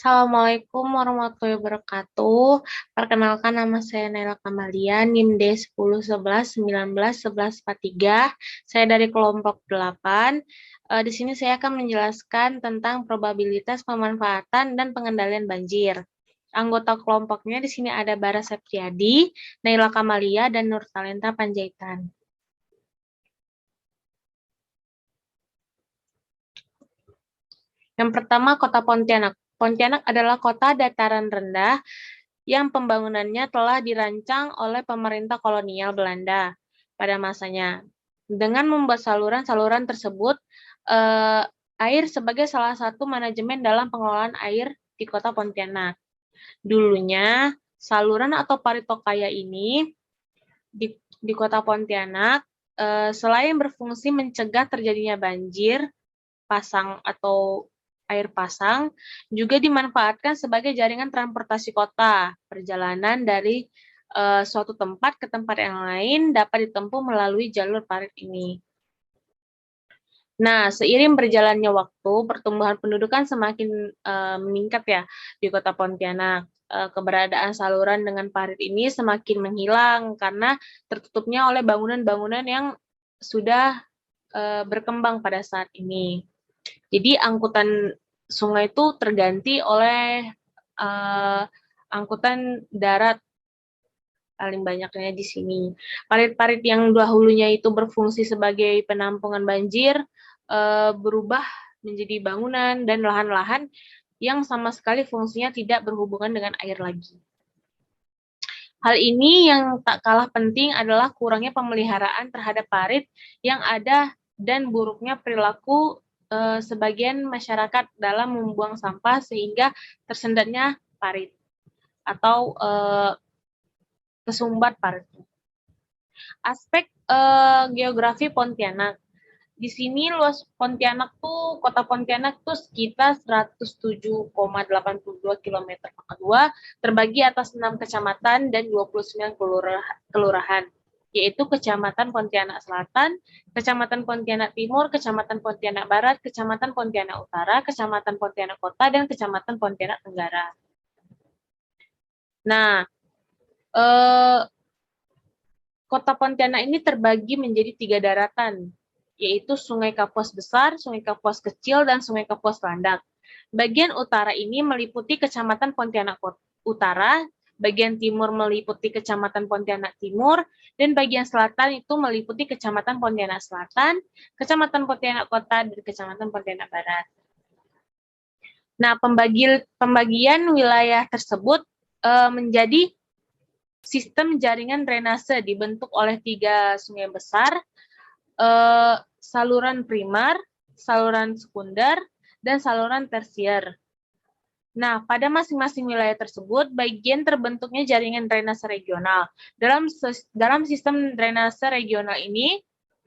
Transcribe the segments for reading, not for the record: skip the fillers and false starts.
Assalamualaikum warahmatullahi wabarakatuh. Perkenalkan nama saya Naila Kamalia, NIM D1011191143. Saya dari kelompok 8. Di sini saya akan menjelaskan tentang probabilitas pemanfaatan dan pengendalian banjir. Anggota kelompoknya di sini ada Bara Septriadi, Naila Kamalia, dan Nur Talenta Panjaitan. Yang pertama, Kota Pontianak. Pontianak adalah kota dataran rendah yang pembangunannya telah dirancang oleh pemerintah kolonial Belanda pada masanya. Dengan membuat saluran-saluran tersebut, air sebagai salah satu manajemen dalam pengelolaan air di kota Pontianak. Dulunya, saluran atau paritokaya ini di kota Pontianak, selain berfungsi mencegah terjadinya banjir, pasang atau air pasang, juga dimanfaatkan sebagai jaringan transportasi kota. Perjalanan dari suatu tempat ke tempat yang lain dapat ditempuh melalui jalur parit ini. Nah, seiring berjalannya waktu, pertumbuhan pendudukan semakin meningkat ya di kota Pontianak. Keberadaan saluran dengan parit ini semakin menghilang karena tertutupnya oleh bangunan-bangunan yang sudah berkembang pada saat ini. Jadi angkutan sungai itu terganti oleh angkutan darat paling banyaknya di sini. Parit-parit yang dahulunya itu berfungsi sebagai penampungan banjir berubah menjadi bangunan dan lahan-lahan yang sama sekali fungsinya tidak berhubungan dengan air lagi. Hal ini yang tak kalah penting adalah kurangnya pemeliharaan terhadap parit yang ada dan buruknya perilaku sebagian masyarakat dalam membuang sampah sehingga tersendatnya parit atau kesumbat parit. Aspek geografi Pontianak. Di sini luas Pontianak tuh, kota Pontianak tuh sekitar 107,82 km persegi, terbagi atas 6 kecamatan dan 29 kelurahan, yaitu Kecamatan Pontianak Selatan, Kecamatan Pontianak Timur, Kecamatan Pontianak Barat, Kecamatan Pontianak Utara, Kecamatan Pontianak Kota, dan Kecamatan Pontianak Tenggara. Nah, kota Pontianak ini terbagi menjadi 3 daratan, yaitu Sungai Kapuas Besar, Sungai Kapuas Kecil, dan Sungai Kapuas Landak. Bagian utara ini meliputi Kecamatan Pontianak Utara, bagian timur meliputi Kecamatan Pontianak Timur, dan bagian selatan itu meliputi Kecamatan Pontianak Selatan, Kecamatan Pontianak Kota, dan Kecamatan Pontianak Barat. Nah, pembagian wilayah tersebut menjadi sistem jaringan drainase dibentuk oleh 3 sungai besar, saluran primer, saluran sekunder, dan saluran tersier. Nah, pada masing-masing wilayah tersebut, bagian terbentuknya jaringan drainase regional. Dalam sistem drainase regional ini,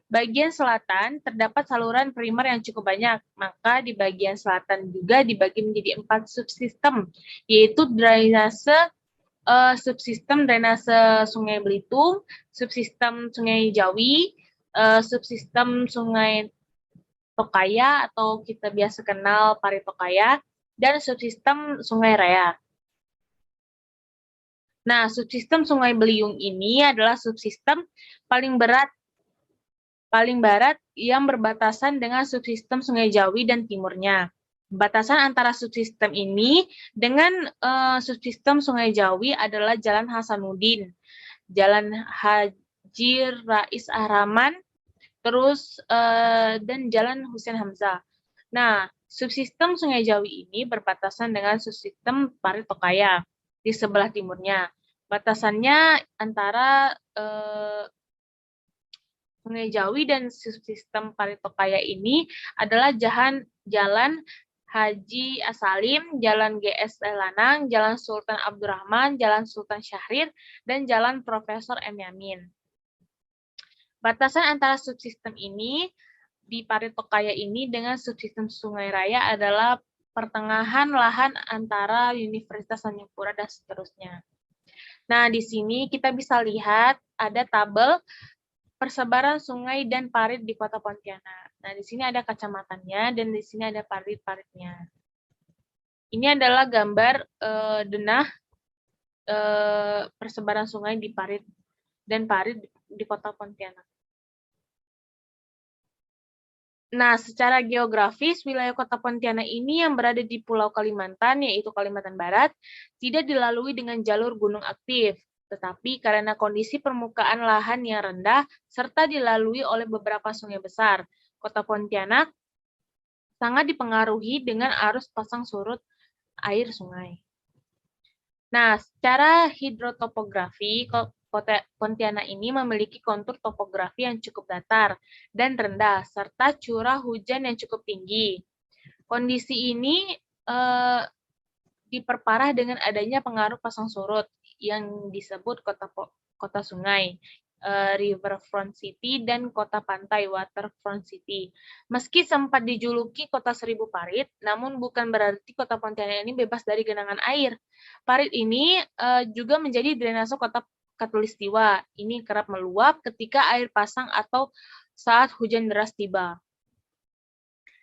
bagian selatan terdapat saluran primer yang cukup banyak, maka di bagian selatan juga dibagi menjadi 4 subsistem, yaitu drainase subsistem drainase Sungai Belitung, subsistem Sungai Jawi, subsistem Sungai Tokaya atau kita biasa kenal Paritokaya, dan subsistem Sungai Raya. Nah, subsistem Sungai Beliung ini adalah subsistem paling barat yang berbatasan dengan subsistem Sungai Jawi dan timurnya. Batasan antara subsistem ini dengan subsistem Sungai Jawi adalah Jalan Hasanuddin, Jalan Haji Rais Ahraman, terus dan Jalan Husein Hamzah. Nah, subsistem Sungai Jawi ini berbatasan dengan subsistem Paritokaya di sebelah timurnya. Batasannya antara Sungai Jawi dan subsistem Paritokaya ini adalah Jalan Haji Asalim, Jalan GS Lanang, Jalan Sultan Abdurrahman, Jalan Sultan Syahrir, dan Jalan Profesor M. Yamin. Batasan antara subsistem ini di Paritokaya ini dengan subsistem Sungai Raya adalah pertengahan lahan antara Universitas Tanjungpura dan seterusnya. Nah, di sini kita bisa lihat ada tabel persebaran sungai dan parit di Kota Pontianak. Nah, di sini ada kecamatannya dan di sini ada parit-paritnya. Ini adalah gambar denah persebaran sungai di Parit dan Parit di Kota Pontianak. Nah, secara geografis, wilayah Kota Pontianak ini yang berada di Pulau Kalimantan, yaitu Kalimantan Barat, tidak dilalui dengan jalur gunung aktif, tetapi karena kondisi permukaan lahan yang rendah, serta dilalui oleh beberapa sungai besar, Kota Pontianak sangat dipengaruhi dengan arus pasang surut air sungai. Nah, secara hidrotopografi, Kota Pontianak ini memiliki kontur topografi yang cukup datar dan rendah, serta curah hujan yang cukup tinggi. Kondisi ini diperparah dengan adanya pengaruh pasang surut yang disebut kota sungai, riverfront city, dan kota pantai, waterfront city. Meski sempat dijuluki kota seribu parit, namun bukan berarti Kota Pontianak ini bebas dari genangan air. Parit ini juga menjadi drainase kota Katulistiwa. Ini kerap meluap ketika air pasang atau saat hujan deras tiba.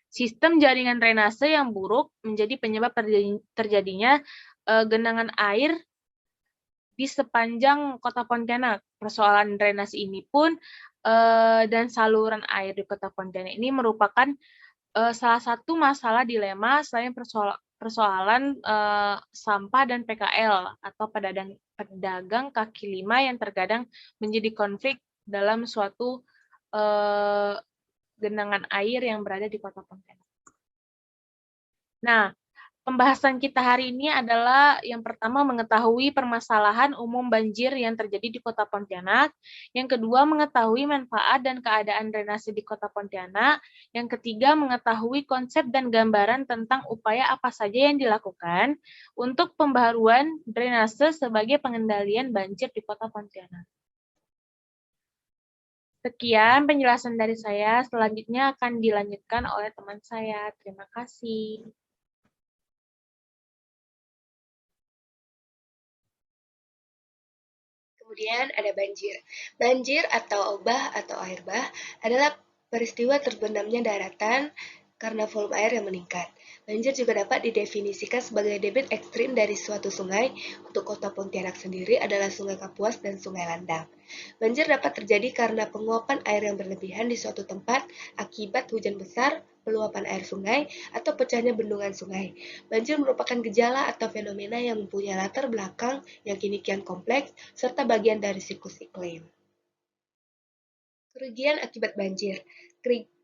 Sistem jaringan drainase yang buruk menjadi penyebab terjadinya genangan air di sepanjang Kota Pontianak. Persoalan drainase ini pun dan saluran air di Kota Pontianak ini merupakan salah satu masalah dilema selain persoalan sampah dan PKL atau pedagang kaki lima yang terkadang menjadi konflik dalam suatu genangan air yang berada di Kota Pontianak. Nah, pembahasan kita hari ini adalah yang pertama mengetahui permasalahan umum banjir yang terjadi di Kota Pontianak, yang kedua mengetahui manfaat dan keadaan drainase di Kota Pontianak, yang ketiga mengetahui konsep dan gambaran tentang upaya apa saja yang dilakukan untuk pembaharuan drainase sebagai pengendalian banjir di Kota Pontianak. Sekian penjelasan dari saya, selanjutnya akan dilanjutkan oleh teman saya. Terima kasih. Kemudian ada banjir. Banjir atau obah atau air bah adalah peristiwa terbenamnya daratan karena volume air yang meningkat. Banjir juga dapat didefinisikan sebagai debit ekstrim dari suatu sungai. Untuk Kota Pontianak sendiri adalah Sungai Kapuas dan Sungai Landang. Banjir dapat terjadi karena penguapan air yang berlebihan di suatu tempat akibat hujan besar, peluapan air sungai, atau pecahnya bendungan sungai. Banjir merupakan gejala atau fenomena yang mempunyai latar belakang yang kini kian kompleks, serta bagian dari siklus iklim. Kerugian akibat banjir.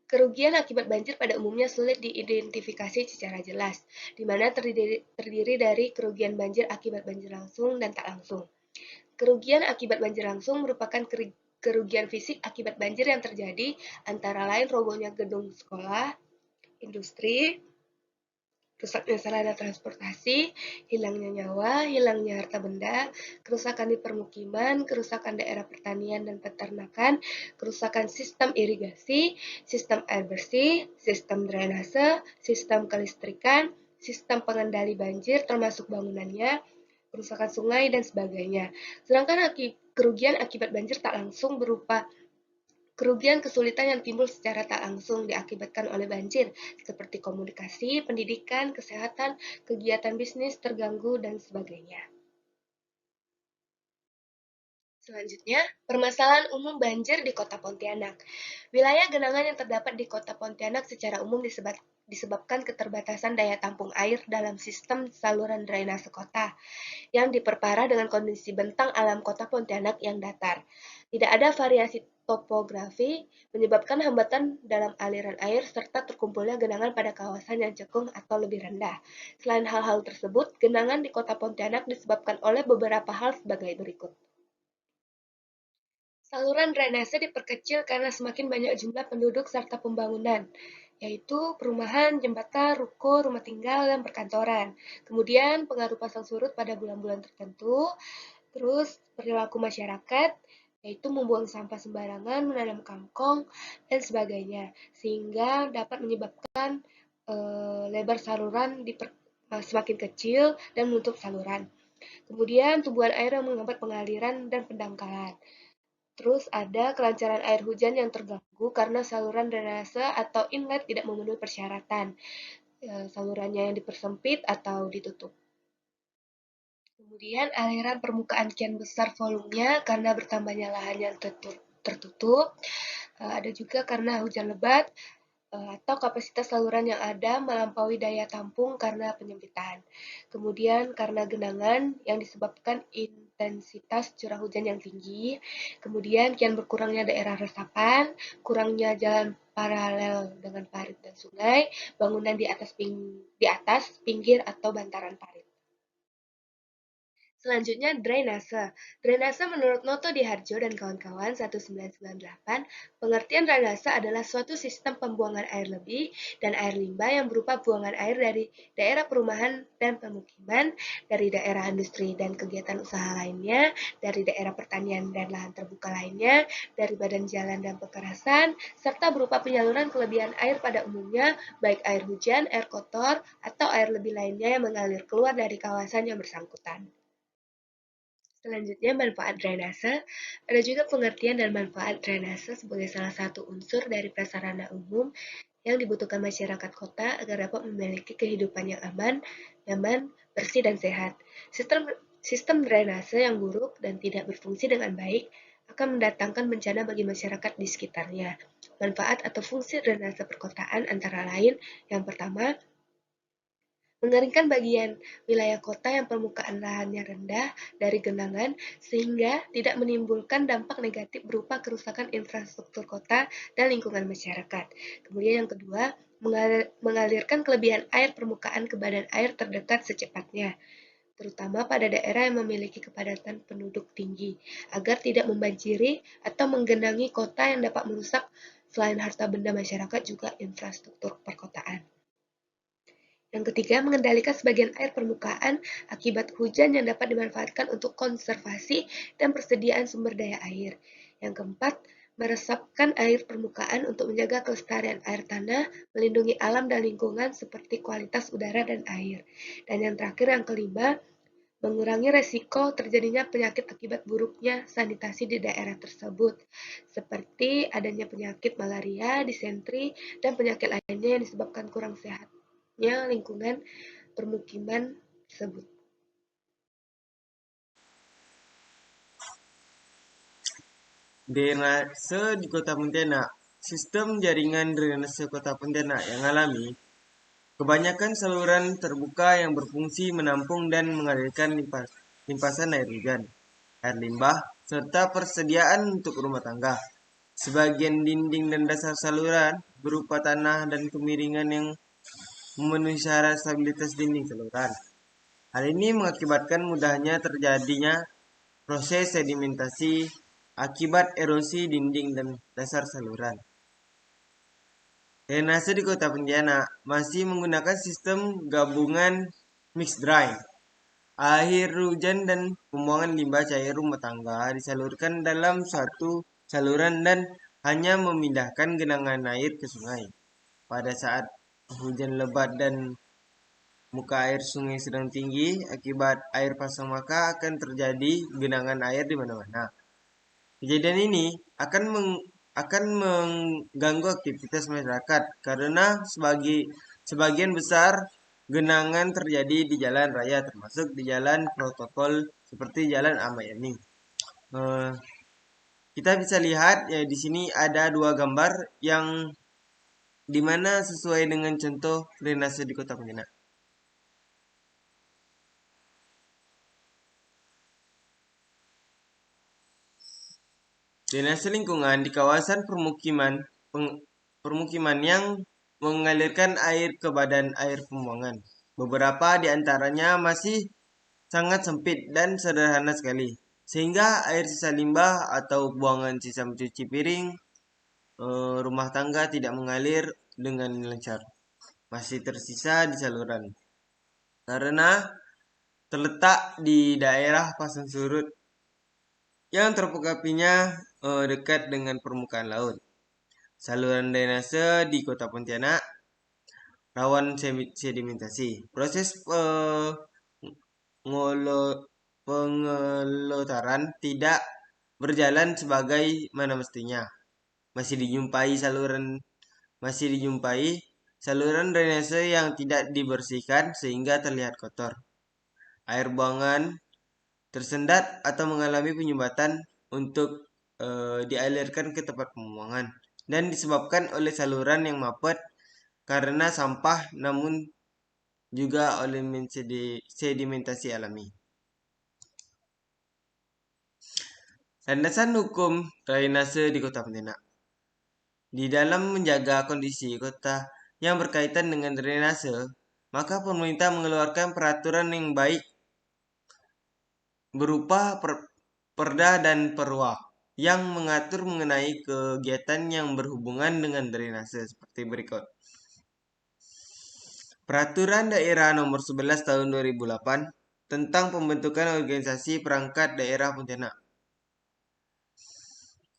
Kerugian akibat banjir pada umumnya sulit diidentifikasi secara jelas, di mana terdiri dari kerugian banjir akibat banjir langsung dan tak langsung. Kerugian akibat banjir langsung merupakan kerugian fisik akibat banjir yang terjadi antara lain robohnya gedung sekolah, industri, rusaknya sarana transportasi, hilangnya nyawa, hilangnya harta benda, kerusakan di permukiman, kerusakan daerah pertanian dan peternakan, kerusakan sistem irigasi, sistem air bersih, sistem drainase, sistem kelistrikan, sistem pengendali banjir termasuk bangunannya, kerusakan sungai, dan sebagainya. Sedangkan kerugian akibat banjir tak langsung berupa kerugian kesulitan yang timbul secara tak langsung diakibatkan oleh banjir, seperti komunikasi, pendidikan, kesehatan, kegiatan bisnis terganggu, dan sebagainya. Selanjutnya, permasalahan umum banjir di Kota Pontianak. Wilayah genangan yang terdapat di Kota Pontianak secara umum disebabkan keterbatasan daya tampung air dalam sistem saluran drainase kota, yang diperparah dengan kondisi bentang alam Kota Pontianak yang datar. Tidak ada variasi topografi, menyebabkan hambatan dalam aliran air serta terkumpulnya genangan pada kawasan yang cekung atau lebih rendah. Selain hal-hal tersebut, genangan di Kota Pontianak disebabkan oleh beberapa hal sebagai berikut. Saluran drainase diperkecil karena semakin banyak jumlah penduduk serta pembangunan, yaitu perumahan, jembatan, ruko, rumah tinggal, dan perkantoran. Kemudian pengaruh pasang surut pada bulan-bulan tertentu, terus perilaku masyarakat, yaitu membuang sampah sembarangan, menanam kangkung, dan sebagainya, sehingga dapat menyebabkan lebar saluran semakin kecil dan menutup saluran. Kemudian tumbuhan air yang menghambat pengaliran dan pendangkalan. Terus ada kelancaran air hujan yang terganggu karena saluran drainase atau inlet tidak memenuhi persyaratan. salurannya yang dipersempit atau ditutup. Kemudian aliran permukaan kian besar volumenya karena bertambahnya lahan yang tertutup. Ada juga karena hujan lebat atau kapasitas saluran yang ada melampaui daya tampung karena penyempitan. Kemudian karena genangan yang disebabkan intensitas curah hujan yang tinggi. Kemudian kian berkurangnya daerah resapan, kurangnya jalan paralel dengan parit dan sungai, bangunan di atas pinggir atau bantaran parit. Selanjutnya, drainase. Drainase menurut Noto Diharjo dan kawan-kawan 1998, pengertian drainase adalah suatu sistem pembuangan air lebih dan air limbah yang berupa buangan air dari daerah perumahan dan pemukiman, dari daerah industri dan kegiatan usaha lainnya, dari daerah pertanian dan lahan terbuka lainnya, dari badan jalan dan pekerasan, serta berupa penyaluran kelebihan air pada umumnya, baik air hujan, air kotor, atau air lebih lainnya yang mengalir keluar dari kawasan yang bersangkutan. Selanjutnya, manfaat drainase. Ada juga pengertian dan manfaat drainase sebagai salah satu unsur dari prasarana umum yang dibutuhkan masyarakat kota agar dapat memiliki kehidupan yang aman, nyaman, bersih, dan sehat. Sistem drainase yang buruk dan tidak berfungsi dengan baik akan mendatangkan bencana bagi masyarakat di sekitarnya. Manfaat atau fungsi drainase perkotaan antara lain, yang pertama, mengeringkan bagian wilayah kota yang permukaan lahannya rendah dari genangan sehingga tidak menimbulkan dampak negatif berupa kerusakan infrastruktur kota dan lingkungan masyarakat. Kemudian yang kedua, mengalirkan kelebihan air permukaan ke badan air terdekat secepatnya, terutama pada daerah yang memiliki kepadatan penduduk tinggi, agar tidak membanjiri atau menggenangi kota yang dapat merusak selain harta benda masyarakat juga infrastruktur perkotaan. Yang ketiga, mengendalikan sebagian air permukaan akibat hujan yang dapat dimanfaatkan untuk konservasi dan persediaan sumber daya air. Yang keempat, meresapkan air permukaan untuk menjaga kelestarian air tanah, melindungi alam dan lingkungan seperti kualitas udara dan air. Dan yang terakhir, yang kelima, mengurangi resiko terjadinya penyakit akibat buruknya sanitasi di daerah tersebut, seperti adanya penyakit malaria, disentri, dan penyakit lainnya yang disebabkan kurang sehatnya lingkungan permukiman tersebut. Drainase di Kota Pontianak. Sistem jaringan drainase Kota Pontianak yang alami kebanyakan saluran terbuka yang berfungsi menampung dan mengalirkan limpasan air hujan, air limbah, serta persediaan untuk rumah tangga. Sebagian dinding dan dasar saluran berupa tanah dan kemiringan yang memenuhi syarat stabilitas dinding saluran. Hal ini mengakibatkan mudahnya terjadinya proses sedimentasi akibat erosi dinding dan dasar saluran. Drainase di Kota Pontianak masih menggunakan sistem gabungan mixed drain. Air hujan dan pembuangan limbah cair rumah tangga disalurkan dalam suatu saluran dan hanya memindahkan genangan air ke sungai. Pada saat hujan lebat dan muka air sungai sedang tinggi, akibat air pasang maka akan terjadi genangan air di mana-mana. Kejadian ini akan mengganggu aktivitas masyarakat karena sebagian besar genangan terjadi di jalan raya termasuk di jalan protokol seperti Jalan Ahmad Yani. Kita bisa lihat ya di sini ada dua gambar yang dimana sesuai dengan contoh drainase di Kota Pontianak. Drainase lingkungan di kawasan permukiman yang mengalirkan air ke badan air pembuangan. Beberapa di antaranya masih sangat sempit dan sederhana sekali, sehingga air sisa limbah atau buangan sisa mencuci piring rumah tangga tidak mengalir dengan lancar, masih tersisa di saluran. Karena terletak di daerah pasang surut yang topografinya dekat dengan permukaan laut. Saluran drainase di Kota Pontianak rawan sedimentasi. Proses pengelotaran tidak berjalan sebagai mana mestinya. Masih dijumpai saluran drainase yang tidak dibersihkan sehingga terlihat kotor. Air buangan tersendat atau mengalami penyumbatan untuk dialirkan ke tempat pembuangan dan disebabkan oleh saluran yang mampet karena sampah namun juga oleh sedimentasi alami. Landasan hukum drainase di Kota Pontianak. Di dalam menjaga kondisi kota yang berkaitan dengan drainase, maka pemerintah mengeluarkan peraturan yang baik berupa perda dan perwa yang mengatur mengenai kegiatan yang berhubungan dengan drainase seperti berikut. Peraturan Daerah Nomor 11 Tahun 2008 tentang pembentukan organisasi perangkat daerah Pontianak.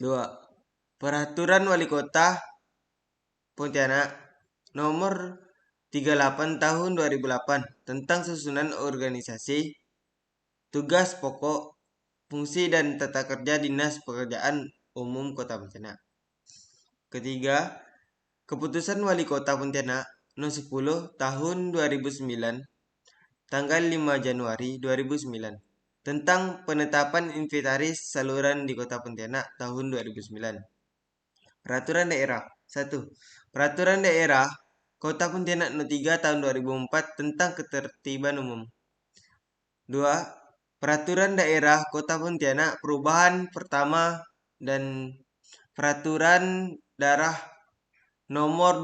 2. Peraturan Wali Kota Pontianak Nomor 38 Tahun 2008 tentang susunan organisasi, tugas pokok, fungsi dan tata kerja Dinas Pekerjaan Umum Kota Pontianak. Ketiga, Keputusan Wali Kota Pontianak Nomor 10 Tahun 2009 tanggal 5 Januari 2009 tentang penetapan inventaris saluran di Kota Pontianak tahun 2009. Peraturan Daerah 1. Peraturan Daerah Kota Pontianak Nomor 3 Tahun 2004 tentang ketertiban umum. 2. Peraturan Daerah Kota Pontianak Perubahan Pertama dan Peraturan Daerah Nomor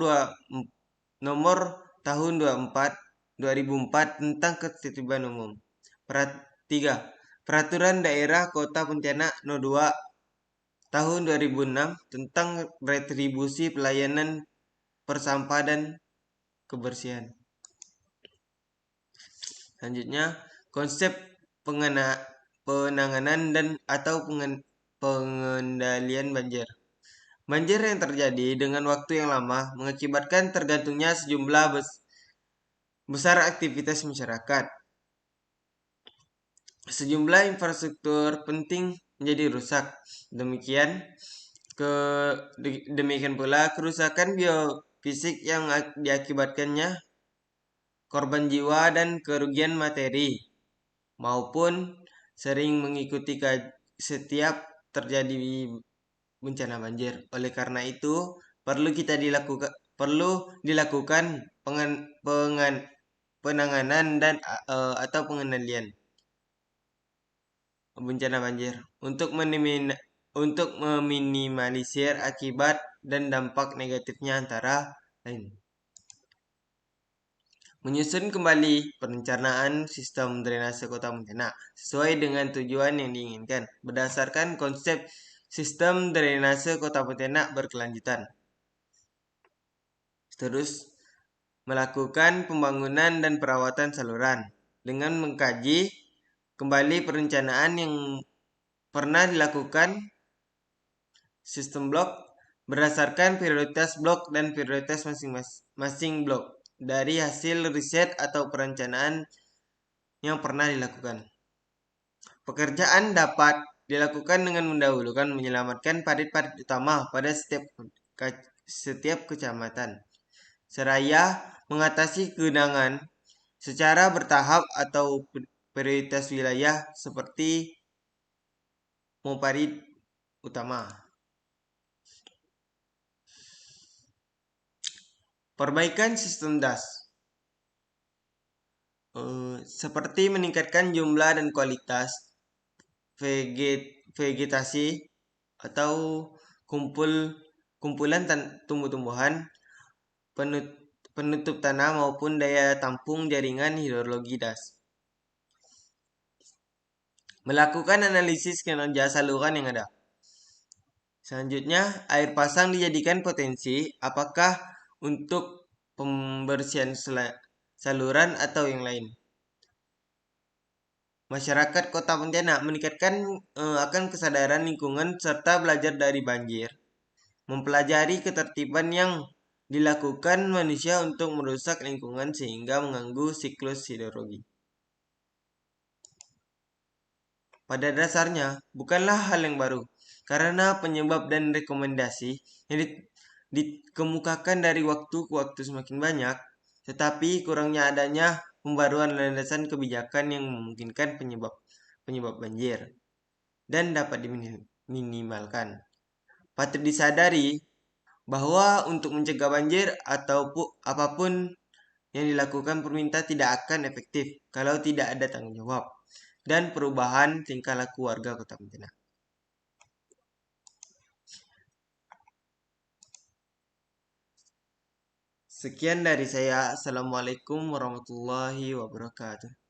Tahun 2004 tentang ketertiban umum. 3. Peraturan Daerah Kota Pontianak Nomor 2 Tahun 2006 tentang retribusi pelayanan persampahan dan kebersihan. Selanjutnya, konsep penanganan dan atau pengendalian banjir. Banjir yang terjadi dengan waktu yang lama mengakibatkan tergantungnya sejumlah besar aktivitas masyarakat. Sejumlah infrastruktur penting menjadi rusak. Demikian pula kerusakan biofisik yang diakibatkannya korban jiwa dan kerugian materi maupun sering mengikuti setiap terjadi bencana banjir. Oleh karena itu, perlu dilakukan penanganan dan atau pengendalian bencana banjir untuk meminimalisir akibat dan dampak negatifnya antara lain. Menyusun kembali perencanaan sistem drainase Kota Pontianak sesuai dengan tujuan yang diinginkan berdasarkan konsep sistem drainase Kota Pontianak berkelanjutan. Terus melakukan pembangunan dan perawatan saluran dengan mengkaji kembali perencanaan yang pernah dilakukan sistem blok berdasarkan prioritas blok dan prioritas masing-masing blok dari hasil riset atau perencanaan yang pernah dilakukan. Pekerjaan dapat dilakukan dengan mendahulukan menyelamatkan parit-parit utama pada setiap kecamatan, seraya mengatasi genangan secara bertahap atau prioritas wilayah seperti parit utama. Perbaikan sistem DAS seperti meningkatkan jumlah dan kualitas vegetasi atau kumpulan tumbuh-tumbuhan, penutup tanah maupun daya tampung jaringan hidrologi DAS. Melakukan analisis kinerja saluran yang ada. Selanjutnya, air pasang dijadikan potensi apakah untuk pembersihan saluran atau yang lain. Masyarakat Kota Pontianak meningkatkan akan kesadaran lingkungan serta belajar dari banjir. Mempelajari ketertiban yang dilakukan manusia untuk merusak lingkungan sehingga mengganggu siklus hidrologi. Pada dasarnya, bukanlah hal yang baru, karena penyebab dan rekomendasi yang dikemukakan dari waktu ke waktu semakin banyak, tetapi kurangnya adanya pembaruan landasan kebijakan yang memungkinkan penyebab banjir dan dapat diminimalkan. Patut disadari bahwa untuk mencegah banjir atau apapun yang dilakukan pemerintah tidak akan efektif kalau tidak ada tanggung jawab dan perubahan tingkah laku warga Kota Pontianak. Sekian dari saya. Assalamualaikum warahmatullahi wabarakatuh.